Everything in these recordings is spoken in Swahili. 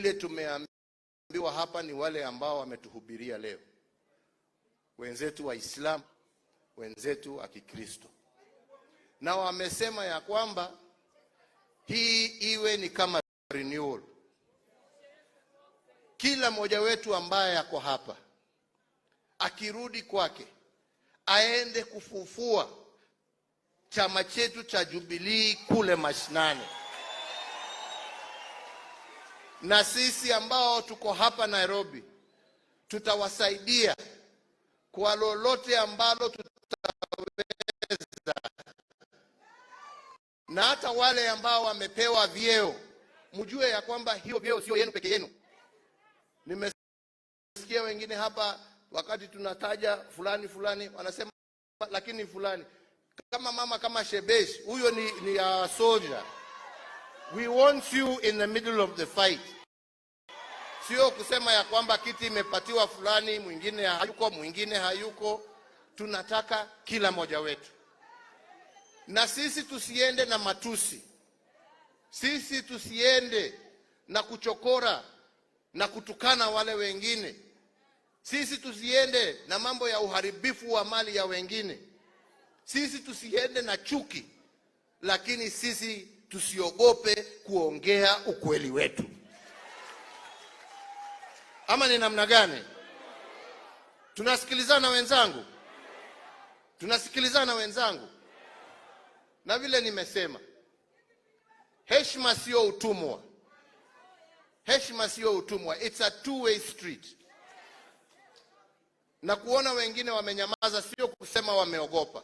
Vile tumeambiwa hapa ni wale ambao wametuhubiria leo, wenzetu wa Islam, wenzetu wa Kikristo, na wamesema ya kwamba hii iwe ni kama renewal. Kila mmoja wetu ambaye yako hapa akirudi kwake aende kufufua chama chetu cha Jubilee kule mashinani, na sisi ambao tuko hapa Nairobi tutawasaidia kwa lolote ambalo tutaweza. Na hata wale ambao wamepewa vyeo, mjue ya kwamba hiyo vyeo sio yenu peke yenu. Nimesikia wengine hapa wakati tunataja fulani wanasema lakini fulani kama mama kama Shebesh, huyo ni soldier. We want you in the middle of the fight. Sio kusema ya kwamba kiti imepatiwa fulani, mwingine hayuko. Tunataka kila mmoja wetu. Na sisi tusiende na matusi. Sisi tusiende na kuchokora na kutukana wale wengine. Sisi tusiende na mambo ya uharibifu wa mali ya wengine. Sisi tusiende na chuki, lakini sisi tusiogope kuongea ukweli wetu. Ama ni namna gani? Tunasikilizana wenzangu? Tunasikilizana wenzangu? Na vile nimesema, heshima sio utumwa. Heshima sio utumwa. It's a two-way street. Na kuona wengine wamenyamaza sio kusema wameogopa.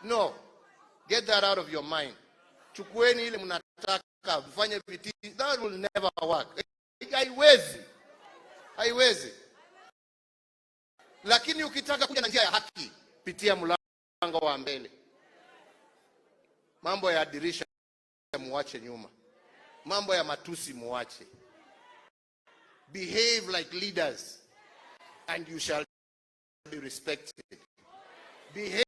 No. Get that out of your mind. Chukueni ile mnataka, mfanye vitii. That will never work. Haiwezi. Lakini ukitaka kuja na njia ya haki, pitia mlango wa mbele. Mambo ya dirisha muache nyuma. Mambo ya matusi muache. Behave like leaders and you shall be respected. Behave